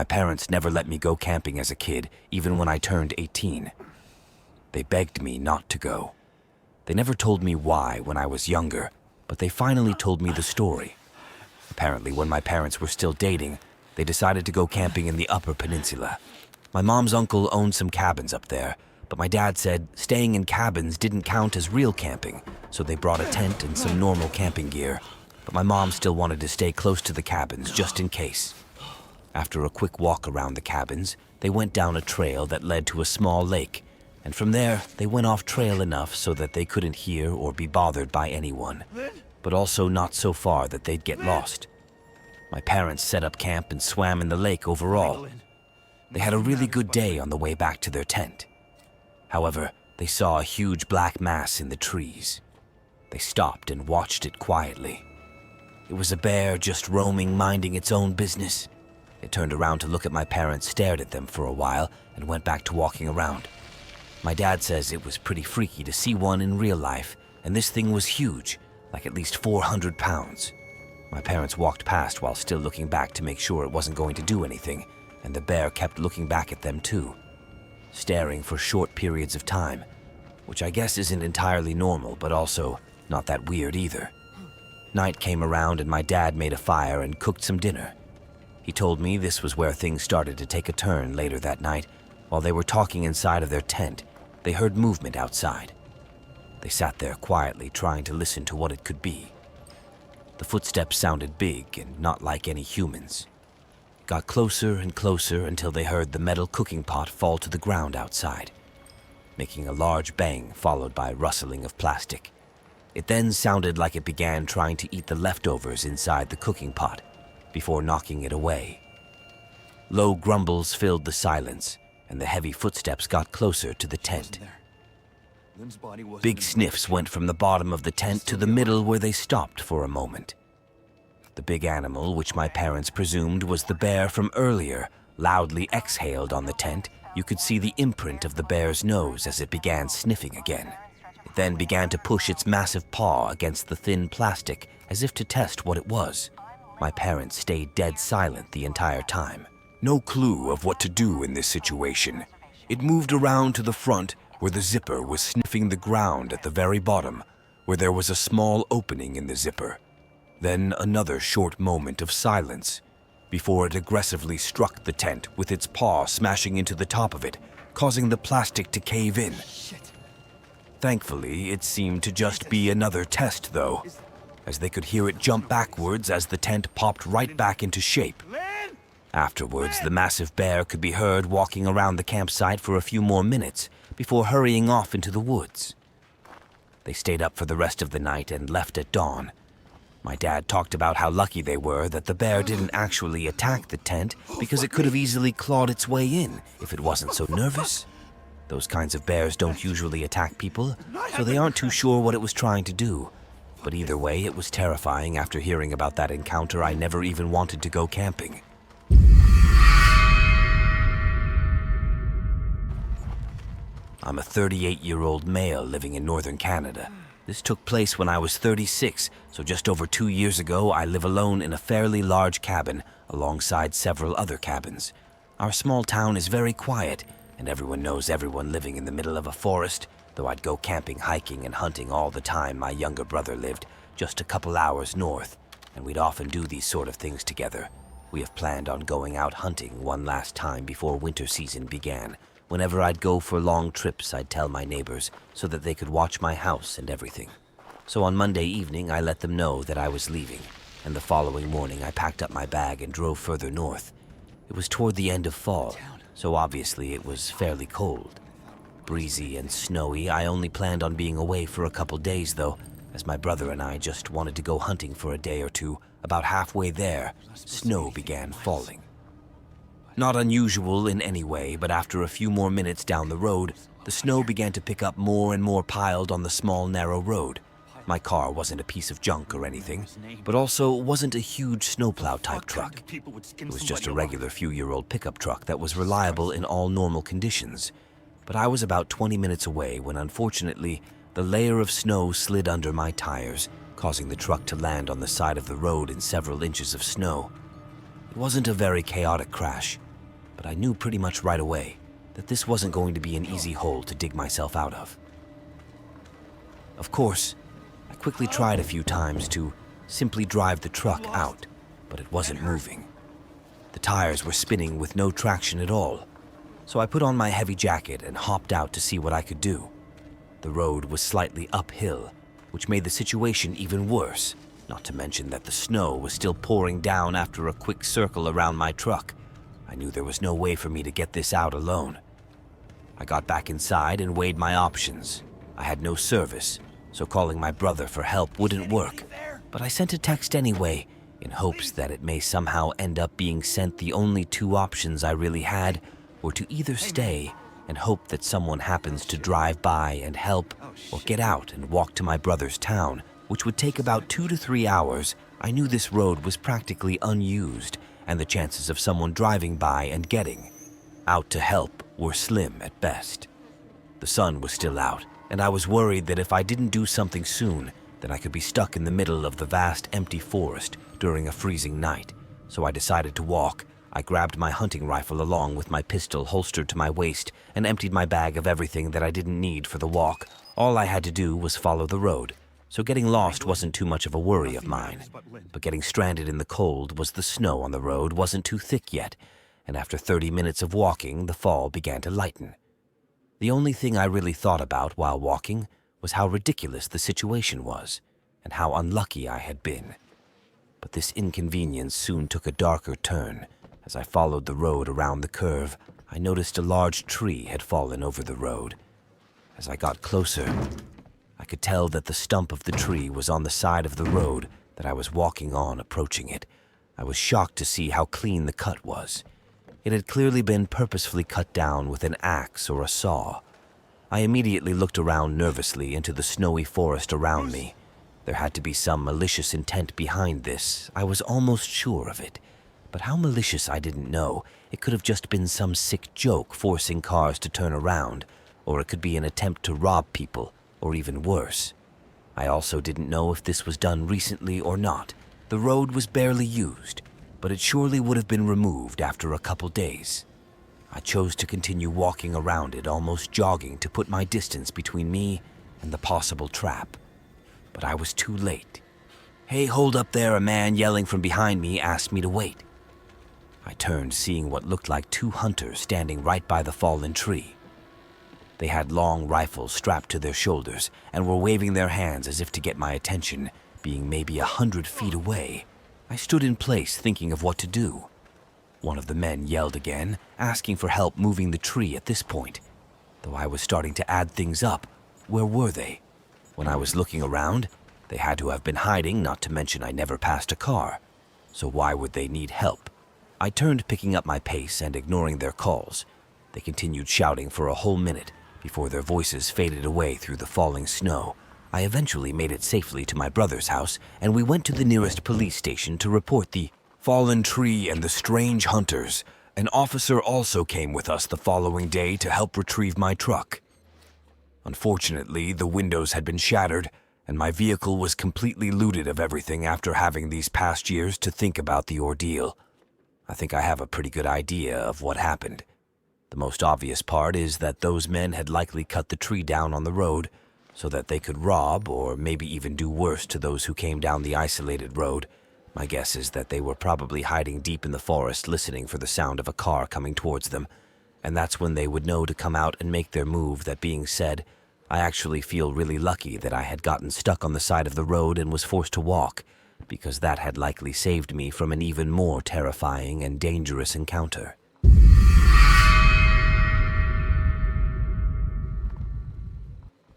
My parents never let me go camping as a kid, even when I turned 18. They begged me not to go. They never told me why when I was younger, but they finally told me the story. Apparently, when my parents were still dating, they decided to go camping in the Upper Peninsula. My mom's uncle owned some cabins up there, but my dad said staying in cabins didn't count as real camping, so they brought a tent and some normal camping gear. But my mom still wanted to stay close to the cabins just in case. After a quick walk around the cabins, they went down a trail that led to a small lake, and from there they went off trail enough so that they couldn't hear or be bothered by anyone, but also not so far that they'd get lost. My parents set up camp and swam in the lake overall. They had a really good day on the way back to their tent. However, they saw a huge black mass in the trees. They stopped and watched it quietly. It was a bear just roaming, minding its own business. They turned around to look at my parents, stared at them for a while, and went back to walking around. My dad says it was pretty freaky to see one in real life, and this thing was huge, like at least 400 pounds. My parents walked past while still looking back to make sure it wasn't going to do anything, and the bear kept looking back at them too, staring for short periods of time, which I guess isn't entirely normal, but also not that weird either. Night came around and my dad made a fire and cooked some dinner. He told me this was where things started to take a turn later that night. While they were talking inside of their tent, they heard movement outside. They sat there quietly, trying to listen to what it could be. The footsteps sounded big and not like any humans. It got closer and closer until they heard the metal cooking pot fall to the ground outside, making a large bang followed by rustling of plastic. It then sounded like it began trying to eat the leftovers inside the cooking pot before knocking it away. Low grumbles filled the silence, and the heavy footsteps got closer to the tent. Big sniffs went from the bottom of the tent to the middle where they stopped for a moment. The big animal, which my parents presumed was the bear from earlier, loudly exhaled on the tent. You could see the imprint of the bear's nose as it began sniffing again. It then began to push its massive paw against the thin plastic as if to test what it was. My parents stayed dead silent the entire time. No clue of what to do in this situation. It moved around to the front where the zipper was sniffing the ground at the very bottom, where there was a small opening in the zipper. Then another short moment of silence before it aggressively struck the tent with its paw smashing into the top of it, causing the plastic to cave in. Thankfully, it seemed to just be another test, though, as they could hear it jump backwards as the tent popped right back into shape. Afterwards, the massive bear could be heard walking around the campsite for a few more minutes before hurrying off into the woods. They stayed up for the rest of the night and left at dawn. My dad talked about how lucky they were that the bear didn't actually attack the tent because it could have easily clawed its way in if it wasn't so nervous. Those kinds of bears don't usually attack people, so they aren't too sure what it was trying to do. But either way, it was terrifying. After hearing about that encounter, I never even wanted to go camping. I'm a 38-year-old male living in northern Canada. This took place when I was 36, so just over 2 years ago, I live alone in a fairly large cabin alongside several other cabins. Our small town is very quiet, and everyone knows everyone living in the middle of a forest. Though I'd go camping, hiking, and hunting all the time, my younger brother lived just a couple hours north, and we'd often do these sort of things together. We have planned on going out hunting one last time before winter season began. Whenever I'd go for long trips, I'd tell my neighbors so that they could watch my house and everything. So on Monday evening, I let them know that I was leaving, and the following morning I packed up my bag and drove further north. It was toward the end of fall, so obviously it was fairly cold. Breezy and snowy. I only planned on being away for a couple days though, as my brother and I just wanted to go hunting for a day or two. About halfway there, snow began falling. Not unusual in any way, but after a few more minutes down the road, the snow began to pick up more and more piled on the small narrow road. My car wasn't a piece of junk or anything, but also wasn't a huge snowplow type truck. It was just a regular few-year-old pickup truck that was reliable in all normal conditions. But I was about 20 minutes away when, unfortunately, the layer of snow slid under my tires, causing the truck to land on the side of the road in several inches of snow. It wasn't a very chaotic crash, but I knew pretty much right away that this wasn't going to be an easy hole to dig myself out of. Of course, I quickly tried a few times to simply drive the truck out, but it wasn't moving. The tires were spinning with no traction at all, so I put on my heavy jacket and hopped out to see what I could do. The road was slightly uphill, which made the situation even worse, not to mention that the snow was still pouring down after a quick circle around my truck. I knew there was no way for me to get this out alone. I got back inside and weighed my options. I had no service, so calling my brother for help wouldn't work, but I sent a text anyway, in hopes that it may somehow end up being sent. The only two options I really had were to either stay and hope that someone happens to drive by and help, or get out and walk to my brother's town, which would take about 2 to 3 hours. I knew this road was practically unused, and the chances of someone driving by and getting out to help were slim at best. The sun was still out, and I was worried that if I didn't do something soon, then I could be stuck in the middle of the vast empty forest during a freezing night. So I decided to walk. I grabbed my hunting rifle along with my pistol holstered to my waist and emptied my bag of everything that I didn't need for the walk. All I had to do was follow the road, so getting lost wasn't too much of a worry of mine. But getting stranded in the cold was the snow on the road wasn't too thick yet, and after 30 minutes of walking, the fall began to lighten. The only thing I really thought about while walking was how ridiculous the situation was, and how unlucky I had been. But this inconvenience soon took a darker turn. As I followed the road around the curve, I noticed a large tree had fallen over the road. As I got closer, I could tell that the stump of the tree was on the side of the road that I was walking on approaching it. I was shocked to see how clean the cut was. It had clearly been purposefully cut down with an axe or a saw. I immediately looked around nervously into the snowy forest around me. There had to be some malicious intent behind this. I was almost sure of it. But how malicious I didn't know. It could have just been some sick joke forcing cars to turn around, or it could be an attempt to rob people, or even worse. I also didn't know if this was done recently or not. The road was barely used, but it surely would have been removed after a couple days. I chose to continue walking around it, almost jogging to put my distance between me and the possible trap. But I was too late. "Hey, hold up there," a man yelling from behind me asked me to wait. I turned, seeing what looked like 2 hunters standing right by the fallen tree. They had long rifles strapped to their shoulders and were waving their hands as if to get my attention, being maybe 100 feet away. I stood in place thinking of what to do. One of the men yelled again, asking for help moving the tree at this point. Though I was starting to add things up, where were they? When I was looking around, they had to have been hiding, not to mention I never passed a car. So why would they need help? I turned, picking up my pace and ignoring their calls. They continued shouting for a whole minute before their voices faded away through the falling snow. I eventually made it safely to my brother's house, and we went to the nearest police station to report the fallen tree and the strange hunters. An officer also came with us the following day to help retrieve my truck. Unfortunately, the windows had been shattered, and my vehicle was completely looted of everything after having these past years to think about the ordeal. I think I have a pretty good idea of what happened. The most obvious part is that those men had likely cut the tree down on the road so that they could rob or maybe even do worse to those who came down the isolated road. My guess is that they were probably hiding deep in the forest listening for the sound of a car coming towards them, and that's when they would know to come out and make their move. That being said, I actually feel really lucky that I had gotten stuck on the side of the road and was forced to walk, because that had likely saved me from an even more terrifying and dangerous encounter.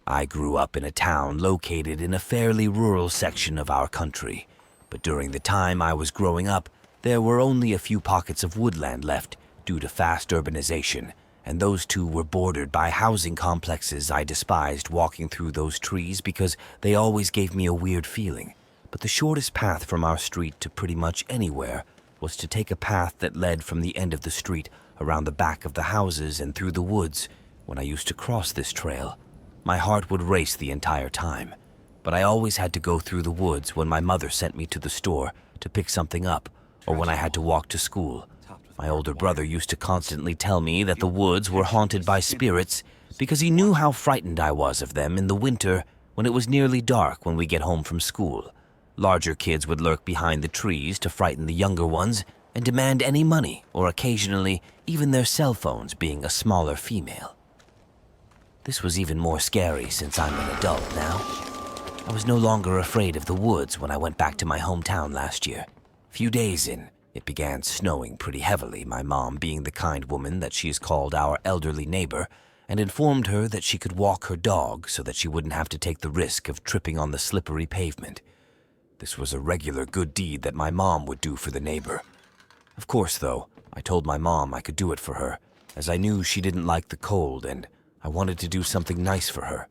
I grew up in a town located in a fairly rural section of our country, but during the time I was growing up, there were only a few pockets of woodland left due to fast urbanization, and those two were bordered by housing complexes. I despised walking through those trees because they always gave me a weird feeling. But the shortest path from our street to pretty much anywhere was to take a path that led from the end of the street around the back of the houses and through the woods. When I used to cross this trail, my heart would race the entire time. But I always had to go through the woods when my mother sent me to the store to pick something up, or when I had to walk to school. My older brother used to constantly tell me that the woods were haunted by spirits because he knew how frightened I was of them in the winter when it was nearly dark when we get home from school. Larger kids would lurk behind the trees to frighten the younger ones and demand any money or occasionally even their cell phones, being a smaller female. This was even more scary since I'm an adult now. I was no longer afraid of the woods when I went back to my hometown last year. Few days in, it began snowing pretty heavily, my mom being the kind woman that she is called our elderly neighbor, and informed her that she could walk her dog so that she wouldn't have to take the risk of tripping on the slippery pavement. This was a regular good deed that my mom would do for the neighbor. Of course, though, I told my mom I could do it for her, as I knew she didn't like the cold and I wanted to do something nice for her.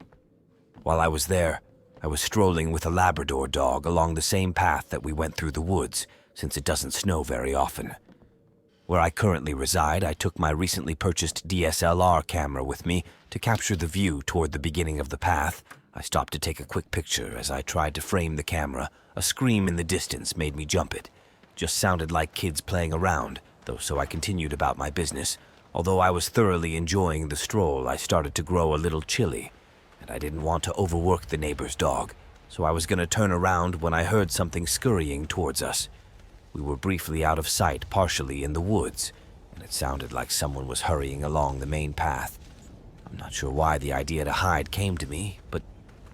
While I was there, I was strolling with a Labrador dog along the same path that we went through the woods, since it doesn't snow very often. Where I currently reside, I took my recently purchased DSLR camera with me to capture the view toward the beginning of the path. I stopped to take a quick picture as I tried to frame the camera. A scream in the distance made me jump it. Just sounded like kids playing around, though, so I continued about my business. Although I was thoroughly enjoying the stroll, I started to grow a little chilly, and I didn't want to overwork the neighbor's dog, so I was going to turn around when I heard something scurrying towards us. We were briefly out of sight, partially in the woods, and it sounded like someone was hurrying along the main path. I'm not sure why the idea to hide came to me, but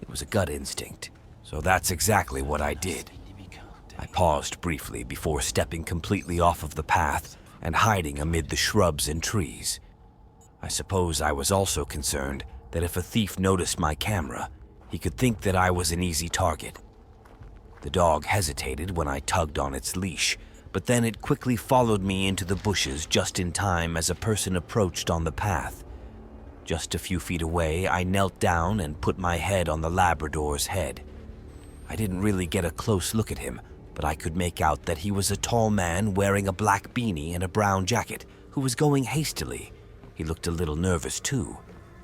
it was a gut instinct. So that's exactly what I did. I paused briefly before stepping completely off of the path and hiding amid the shrubs and trees. I suppose I was also concerned that if a thief noticed my camera, he could think that I was an easy target. The dog hesitated when I tugged on its leash, but then it quickly followed me into the bushes just in time as a person approached on the path. Just a few feet away, I knelt down and put my head on the Labrador's head. I didn't really get a close look at him, but I could make out that he was a tall man wearing a black beanie and a brown jacket who was going hastily. He looked a little nervous too,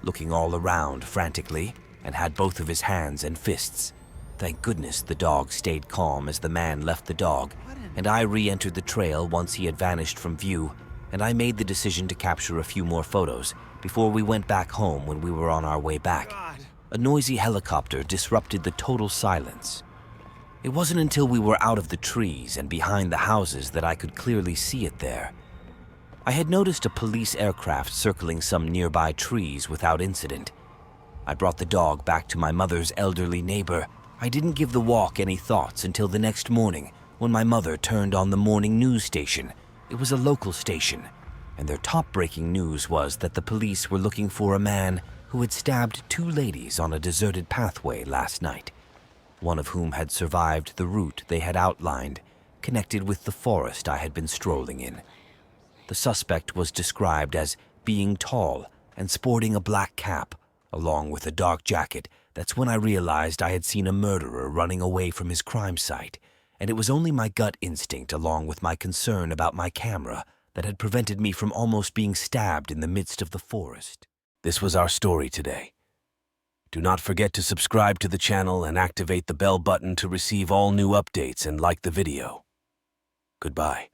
looking all around frantically, and had both of his hands and fists. Thank goodness the dog stayed calm as the man left the dog, and I re-entered the trail once he had vanished from view, and I made the decision to capture a few more photos before we went back home. When we were on our way back, a noisy helicopter disrupted the total silence. It wasn't until we were out of the trees and behind the houses that I could clearly see it there. I had noticed a police aircraft circling some nearby trees without incident. I brought the dog back to my mother's elderly neighbor. I didn't give the walk any thoughts until the next morning when my mother turned on the morning news station. It was a local station, and their top-breaking news was that the police were looking for a man who had stabbed 2 ladies on a deserted pathway last night, one of whom had survived the route they had outlined, connected with the forest I had been strolling in. The suspect was described as being tall and sporting a black cap, along with a dark jacket. That's when I realized I had seen a murderer running away from his crime site, and it was only my gut instinct along with my concern about my camera that had prevented me from almost being stabbed in the midst of the forest. This was our story today. Do not forget to subscribe to the channel and activate the bell button to receive all new updates and like the video. Goodbye.